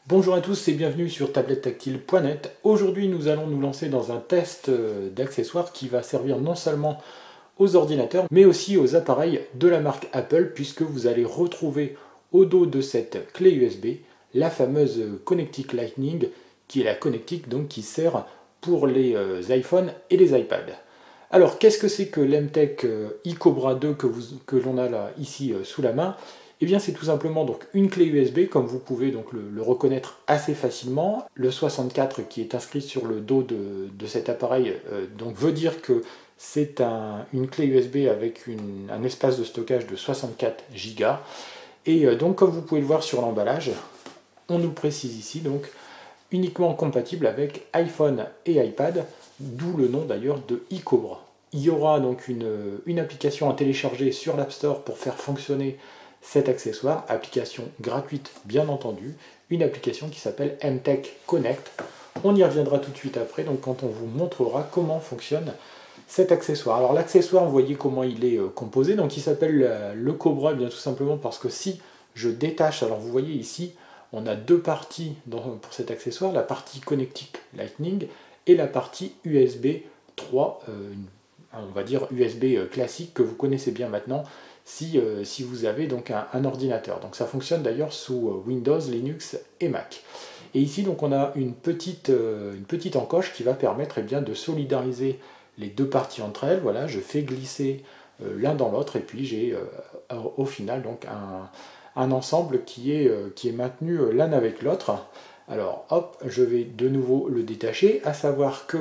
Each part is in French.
Bonjour à tous et bienvenue sur tablettactile.net. Aujourd'hui nous allons nous lancer dans un test d'accessoires qui va servir non seulement aux ordinateurs mais aussi aux appareils de la marque Apple, puisque vous allez retrouver au dos de cette clé USB la fameuse connectique Lightning, qui est la connectique donc qui sert pour les iPhones et les iPads. Alors qu'est-ce que c'est que l'Emtech iCobra 2 que l'on a là ici sous la main? Eh bien, c'est tout simplement donc une clé USB, comme vous pouvez donc le reconnaître assez facilement. Le 64 qui est inscrit sur le dos de cet appareil donc veut dire que c'est une clé USB avec un espace de stockage de 64 Go. Et donc, comme vous pouvez le voir sur l'emballage, on nous précise ici donc uniquement compatible avec iPhone et iPad, d'où le nom d'ailleurs de iCobra. Il y aura donc une application à télécharger sur l'App Store pour faire fonctionner cet accessoire, application gratuite bien entendu, une application qui s'appelle Emtech Connect. On y reviendra tout de suite après, donc quand on vous montrera comment fonctionne cet accessoire. Alors l'accessoire, vous voyez comment il est composé, donc il s'appelle le Cobra, bien tout simplement parce que si je détache, alors vous voyez ici, on a deux parties pour cet accessoire, la partie connectique Lightning et la partie USB 3, on va dire USB classique que vous connaissez bien maintenant, si vous avez donc un ordinateur. Donc ça fonctionne d'ailleurs sous Windows, Linux et Mac. Et ici donc on a une petite encoche qui va permettre bien de solidariser les deux parties entre elles. Voilà, je fais glisser l'un dans l'autre et puis j'ai au final donc un ensemble qui est maintenu l'un avec l'autre. Alors hop, je vais de nouveau le détacher, à savoir que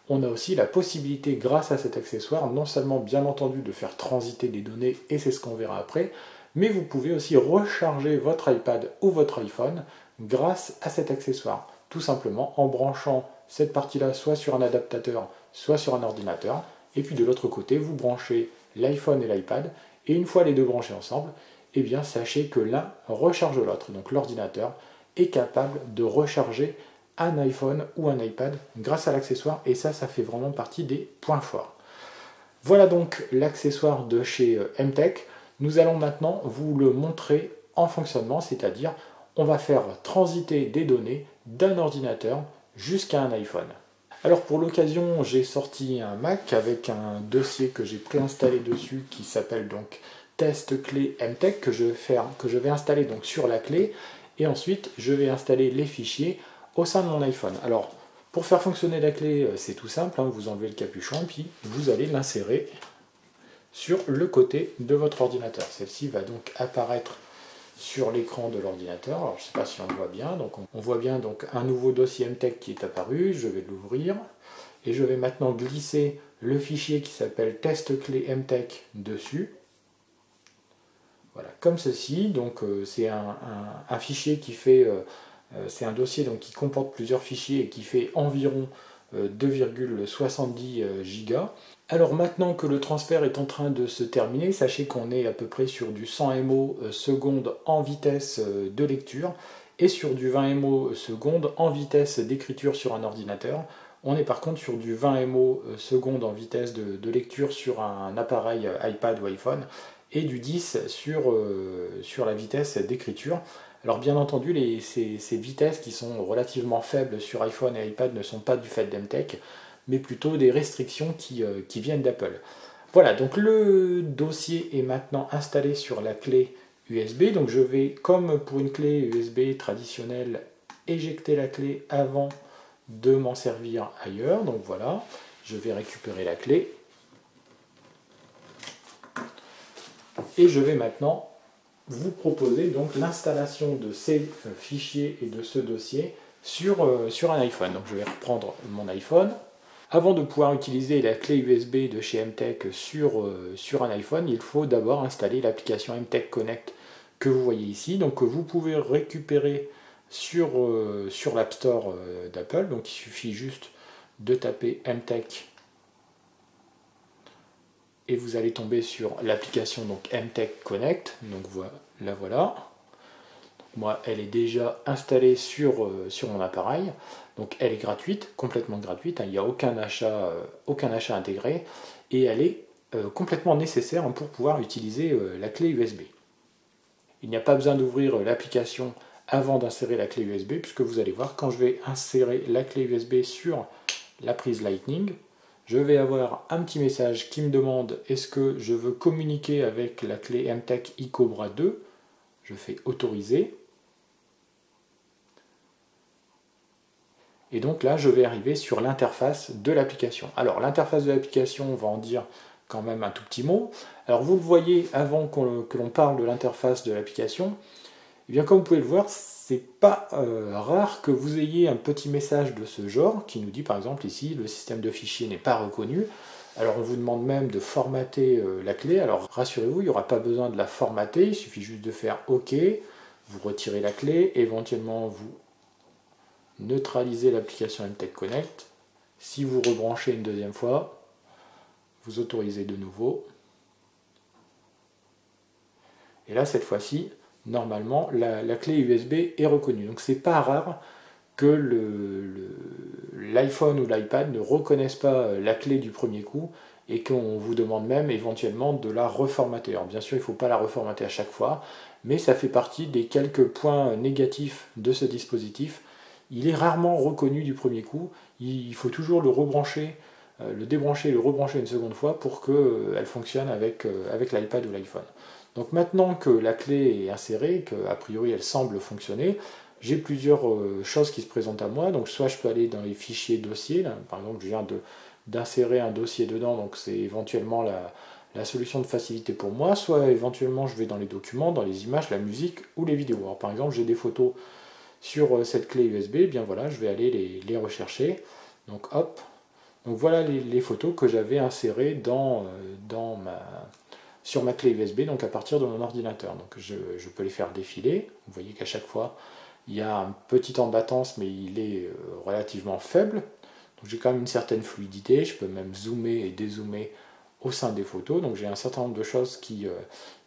on a aussi la possibilité, grâce à cet accessoire, non seulement bien entendu de faire transiter des données, et c'est ce qu'on verra après, mais vous pouvez aussi recharger votre iPad ou votre iPhone grâce à cet accessoire. Tout simplement en branchant cette partie-là soit sur un adaptateur, soit sur un ordinateur, et puis de l'autre côté, vous branchez l'iPhone et l'iPad, et une fois les deux branchés ensemble, eh bien sachez que l'un recharge l'autre. Donc l'ordinateur est capable de recharger un iPhone ou un iPad grâce à l'accessoire, et ça fait vraiment partie des points forts. Voilà donc l'accessoire de chez Emtech. Nous allons maintenant vous le montrer en fonctionnement, c'est-à-dire on va faire transiter des données d'un ordinateur jusqu'à un iPhone. Alors pour l'occasion, j'ai sorti un Mac avec un dossier que j'ai préinstallé dessus qui s'appelle donc test clé Emtech, que je vais installer donc sur la clé, et ensuite je vais installer les fichiers au sein de mon iPhone. Alors, pour faire fonctionner la clé, c'est tout simple, hein, vous enlevez le capuchon, puis vous allez l'insérer sur le côté de votre ordinateur. Celle-ci va donc apparaître sur l'écran de l'ordinateur. Alors, je ne sais pas si on le voit bien. Donc, on voit bien donc un nouveau dossier Emtech qui est apparu. Je vais l'ouvrir et je vais maintenant glisser le fichier qui s'appelle test clé Emtech dessus. Voilà, comme ceci. Donc, c'est un fichier qui fait... c'est un dossier donc, qui comporte plusieurs fichiers et qui fait environ 2,70 Go. Alors maintenant que le transfert est en train de se terminer, sachez qu'on est à peu près sur du 100 MO seconde en vitesse de lecture et sur du 20 MO seconde en vitesse d'écriture sur un ordinateur. On est par contre sur du 20 MO seconde en vitesse de lecture sur un appareil iPad ou iPhone et du 10 sur la vitesse d'écriture. Alors bien entendu, ces vitesses qui sont relativement faibles sur iPhone et iPad ne sont pas du fait d'Emtech, mais plutôt des restrictions qui viennent d'Apple. Voilà, donc le dossier est maintenant installé sur la clé USB. Donc je vais, comme pour une clé USB traditionnelle, éjecter la clé avant de m'en servir ailleurs. Donc voilà, je vais récupérer la clé. Et je vais maintenant vous proposer donc l'installation de ces fichiers et de ce dossier sur un iPhone. Donc je vais reprendre mon iPhone. Avant de pouvoir utiliser la clé USB de chez Emtech sur un iPhone, il faut d'abord installer l'application Emtech Connect que vous voyez ici. Donc vous pouvez récupérer sur l'App Store d'Apple. Donc il suffit juste de taper Emtech et vous allez tomber sur l'application donc Emtech Connect. Donc la voilà. Moi, elle est déjà installée sur mon appareil. Donc elle est gratuite, complètement gratuite. Il n'y a aucun achat intégré. Et elle est complètement nécessaire pour pouvoir utiliser la clé USB. Il n'y a pas besoin d'ouvrir l'application avant d'insérer la clé USB, puisque vous allez voir, quand je vais insérer la clé USB sur la prise Lightning, je vais avoir un petit message qui me demande est-ce que je veux communiquer avec la clé MTech iCobra 2. Je fais autoriser. Et donc là, je vais arriver sur l'interface de l'application. Alors, l'interface de l'application, on va en dire quand même un tout petit mot. Alors, vous le voyez, avant que l'on parle de l'interface de l'application, eh bien, comme vous pouvez le voir, c'est pas rare que vous ayez un petit message de ce genre qui nous dit, par exemple, ici, le système de fichiers n'est pas reconnu. Alors, on vous demande même de formater la clé. Alors, rassurez-vous, il n'y aura pas besoin de la formater. Il suffit juste de faire OK. Vous retirez la clé. Éventuellement, vous neutralisez l'application MTech Connect. Si vous rebranchez une deuxième fois, vous autorisez de nouveau. Et là, cette fois-ci, normalement, la clé USB est reconnue. Donc, c'est pas rare que l'iPhone ou l'iPad ne reconnaissent pas la clé du premier coup et qu'on vous demande même éventuellement de la reformater. Alors, bien sûr, il ne faut pas la reformater à chaque fois, mais ça fait partie des quelques points négatifs de ce dispositif. Il est rarement reconnu du premier coup. Il faut toujours le rebrancher, le débrancher et le rebrancher une seconde fois pour qu'elle fonctionne avec l'iPad ou l'iPhone. Donc maintenant que la clé est insérée, qu'a priori elle semble fonctionner, j'ai plusieurs choses qui se présentent à moi. Donc soit je peux aller dans les fichiers dossiers, là, par exemple je viens d'insérer un dossier dedans, donc c'est éventuellement la solution de facilité pour moi, soit éventuellement je vais dans les documents, dans les images, la musique ou les vidéos. Alors par exemple j'ai des photos sur cette clé USB, eh bien voilà, je vais aller les rechercher. Donc hop, donc voilà les photos que j'avais insérées sur ma clé USB, donc à partir de mon ordinateur. Donc je peux les faire défiler. Vous voyez qu'à chaque fois, il y a un petit temps de latence, mais il est relativement faible. Donc j'ai quand même une certaine fluidité. Je peux même zoomer et dézoomer au sein des photos. Donc j'ai un certain nombre de choses qui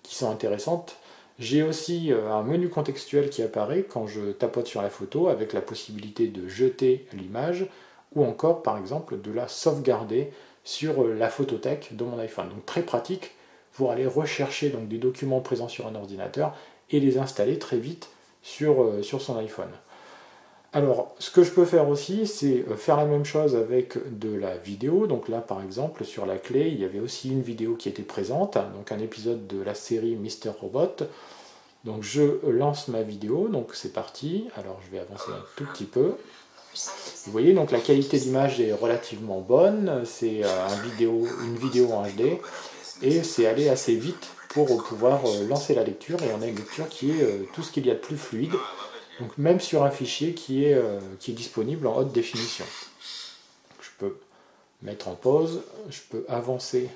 sont intéressantes. J'ai aussi un menu contextuel qui apparaît quand je tapote sur la photo avec la possibilité de jeter l'image ou encore par exemple de la sauvegarder sur la photothèque de mon iPhone. Donc très pratique pour aller rechercher donc, des documents présents sur un ordinateur et les installer très vite sur son iPhone. Alors, ce que je peux faire aussi, c'est faire la même chose avec de la vidéo. Donc là, par exemple, sur la clé, il y avait aussi une vidéo qui était présente, donc un épisode de la série Mister Robot. Donc je lance ma vidéo, donc c'est parti. Alors je vais avancer un tout petit peu. Vous voyez, donc la qualité d'image est relativement bonne. C'est une vidéo en HD. Et c'est allé assez vite pour pouvoir lancer la lecture. Et on a une lecture qui est tout ce qu'il y a de plus fluide. Donc même sur un fichier qui est disponible en haute définition. Je peux mettre en pause, je peux avancer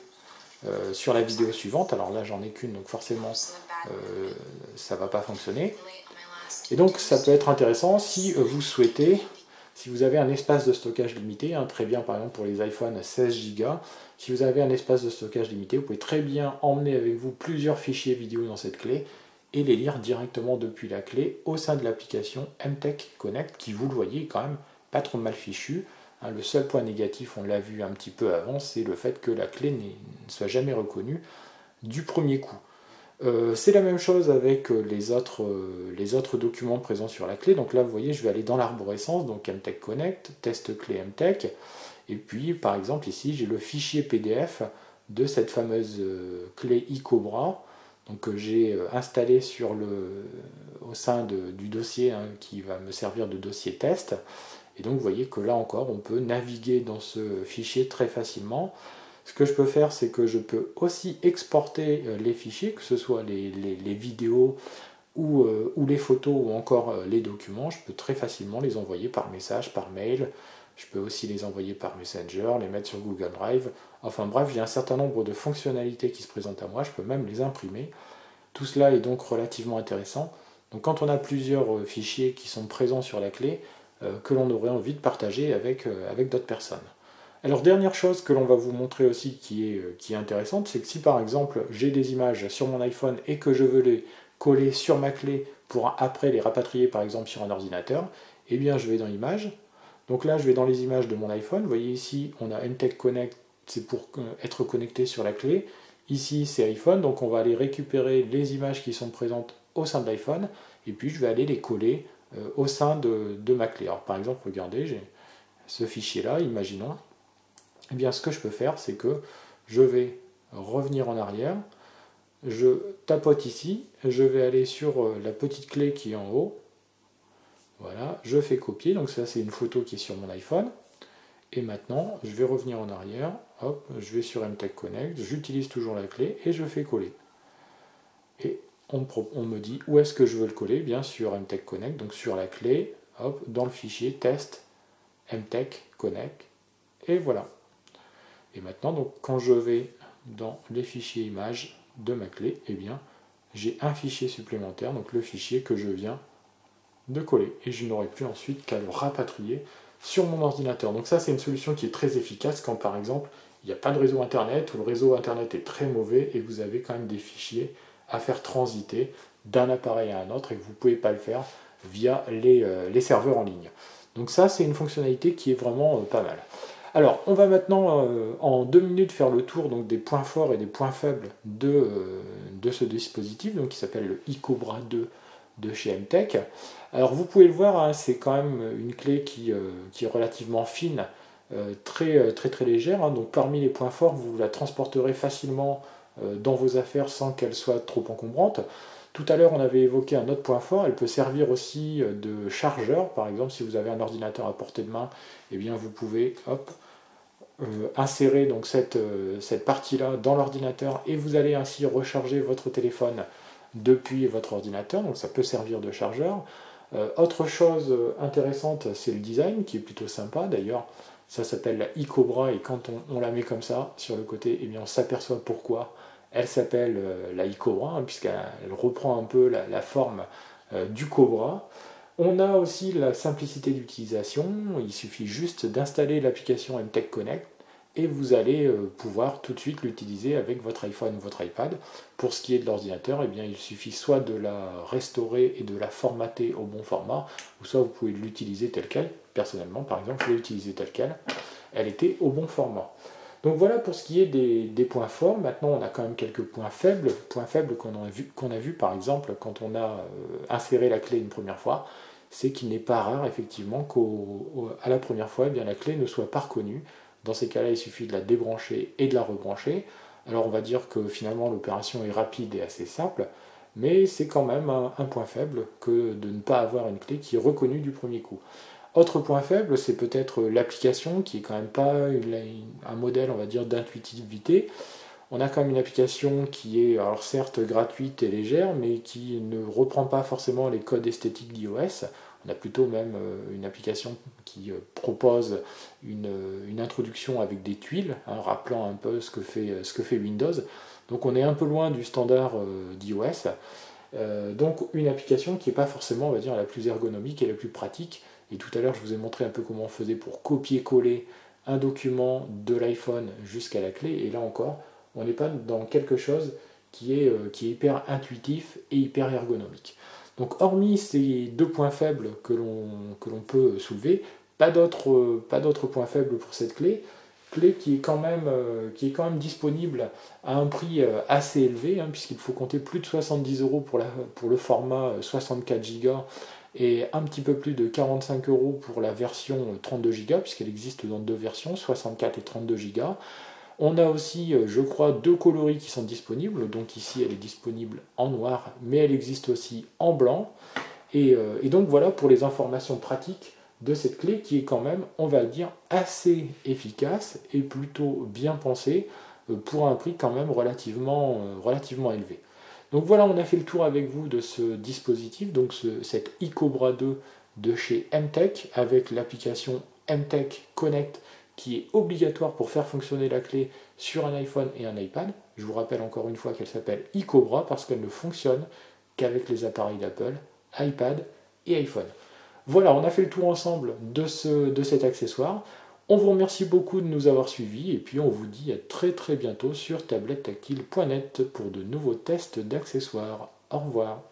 sur la vidéo suivante. Alors là j'en ai qu'une, donc forcément ça ne va pas fonctionner. Et donc ça peut être intéressant si vous souhaitez, si vous avez un espace de stockage limité, très bien par exemple pour les iPhone 16 Go, si vous avez un espace de stockage limité, vous pouvez très bien emmener avec vous plusieurs fichiers vidéo dans cette clé et les lire directement depuis la clé au sein de l'application MTech Connect, qui, vous le voyez, est quand même pas trop mal fichu. Le seul point négatif, on l'a vu un petit peu avant, c'est le fait que la clé ne soit jamais reconnue du premier coup. C'est la même chose avec les autres documents présents sur la clé. Donc là, vous voyez, je vais aller dans l'arborescence, donc MTech Connect, test clé MTech, et puis par exemple ici, j'ai le fichier PDF de cette fameuse clé iCobra, donc que j'ai installé au sein du dossier qui va me servir de dossier test. Et donc vous voyez que là encore, on peut naviguer dans ce fichier très facilement. Ce que je peux faire, c'est que je peux aussi exporter les fichiers, que ce soit les vidéos ou les photos ou encore les documents. Je peux très facilement les envoyer par message, par mail. Je peux aussi les envoyer par Messenger, les mettre sur Google Drive. Enfin bref, j'ai un certain nombre de fonctionnalités qui se présentent à moi. Je peux même les imprimer. Tout cela est donc relativement intéressant. Donc quand on a plusieurs fichiers qui sont présents sur la clé, que l'on aurait envie de partager avec d'autres personnes. Alors dernière chose que l'on va vous montrer aussi qui est intéressante, c'est que si par exemple j'ai des images sur mon iPhone et que je veux les coller sur ma clé pour après les rapatrier par exemple sur un ordinateur, eh bien je vais dans Images. Donc là je vais dans les images de mon iPhone, vous voyez ici on a MTech Connect, c'est pour être connecté sur la clé. Ici c'est iPhone, donc on va aller récupérer les images qui sont présentes au sein de l'iPhone et puis je vais aller les coller au sein de ma clé. Alors par exemple, regardez, j'ai ce fichier-là, imaginons. Eh bien, ce que je peux faire, c'est que je vais revenir en arrière, je tapote ici, je vais aller sur la petite clé qui est en haut, voilà, je fais copier, donc ça c'est une photo qui est sur mon iPhone, et maintenant je vais revenir en arrière, hop, je vais sur MTech Connect, j'utilise toujours la clé et je fais coller. Et on me dit où est-ce que je veux le coller, bien sur MTech Connect, donc sur la clé, hop, dans le fichier test MTech Connect, et voilà. Et maintenant, donc, quand je vais dans les fichiers images de ma clé, eh bien, j'ai un fichier supplémentaire, donc le fichier que je viens de coller. Et je n'aurai plus ensuite qu'à le rapatrier sur mon ordinateur. Donc ça, c'est une solution qui est très efficace quand, par exemple, il n'y a pas de réseau Internet, ou le réseau Internet est très mauvais, et vous avez quand même des fichiers à faire transiter d'un appareil à un autre, et que vous ne pouvez pas le faire via les serveurs en ligne. Donc ça, c'est une fonctionnalité qui est vraiment pas mal. Alors, on va maintenant, en 2 minutes, faire le tour donc, des points forts et des points faibles de ce dispositif, donc, qui s'appelle le iCobra 2 de chez MTech. Alors, vous pouvez le voir, hein, c'est quand même une clé qui est relativement fine, très légère. Hein, donc, parmi les points forts, vous la transporterez facilement dans vos affaires sans qu'elle soit trop encombrante. Tout à l'heure, on avait évoqué un autre point fort, elle peut servir aussi de chargeur. Par exemple, si vous avez un ordinateur à portée de main, eh bien, vous pouvez insérer donc cette partie-là dans l'ordinateur et vous allez ainsi recharger votre téléphone depuis votre ordinateur, donc ça peut servir de chargeur. Autre chose intéressante, c'est le design qui est plutôt sympa. D'ailleurs, ça s'appelle la iCobra et quand on la met comme ça sur le côté, eh bien, on s'aperçoit pourquoi elle s'appelle la iCobra, hein, puisqu'elle reprend un peu la forme du cobra. On a aussi la simplicité d'utilisation, il suffit juste d'installer l'application MTech Connect et vous allez pouvoir tout de suite l'utiliser avec votre iPhone ou votre iPad. Pour ce qui est de l'ordinateur, eh bien, il suffit soit de la restaurer et de la formater au bon format, ou soit vous pouvez l'utiliser telle qu'elle. Personnellement, par exemple, je l'ai utilisée telle qu'elle, elle était au bon format. Donc voilà pour ce qui est des points forts. Maintenant, on a quand même quelques points faibles qu'on a vu par exemple quand on a inséré la clé une première fois. C'est qu'il n'est pas rare effectivement qu'à la première fois, eh bien, la clé ne soit pas reconnue. Dans ces cas-là, il suffit de la débrancher et de la rebrancher. Alors on va dire que finalement l'opération est rapide et assez simple, mais c'est quand même un point faible que de ne pas avoir une clé qui est reconnue du premier coup. Autre point faible, c'est peut-être l'application qui est quand même pas un modèle, on va dire, d'intuitivité. On a quand même une application qui est, alors certes, gratuite et légère, mais qui ne reprend pas forcément les codes esthétiques d'iOS. On a plutôt même une application qui propose une introduction avec des tuiles, hein, rappelant un peu ce que fait Windows. Donc on est un peu loin du standard d'iOS. Donc une application qui n'est pas forcément, on va dire, la plus ergonomique et la plus pratique. Et tout à l'heure, je vous ai montré un peu comment on faisait pour copier-coller un document de l'iPhone jusqu'à la clé. Et là encore, on n'est pas dans quelque chose qui est hyper intuitif et hyper ergonomique. Donc hormis ces deux points faibles que l'on peut soulever, pas d'autres points faibles pour cette clé qui est quand même disponible à un prix assez élevé, hein, puisqu'il faut compter plus de 70 € pour le format 64 Go et un petit peu plus de 45 € pour la version 32 Go, puisqu'elle existe dans deux versions, 64 et 32 Go. On a aussi, je crois, deux coloris qui sont disponibles. Donc ici, elle est disponible en noir, mais elle existe aussi en blanc. Et donc voilà pour les informations pratiques de cette clé qui est quand même, on va le dire, assez efficace et plutôt bien pensée pour un prix quand même relativement élevé. Donc voilà, on a fait le tour avec vous de ce dispositif, donc cette iCobra 2 de chez MTech avec l'application MTech Connect qui est obligatoire pour faire fonctionner la clé sur un iPhone et un iPad. Je vous rappelle encore une fois qu'elle s'appelle iCobra parce qu'elle ne fonctionne qu'avec les appareils d'Apple, iPad et iPhone. Voilà, on a fait le tour ensemble de cet accessoire. On vous remercie beaucoup de nous avoir suivis et puis on vous dit à très bientôt sur tablettactile.net pour de nouveaux tests d'accessoires. Au revoir.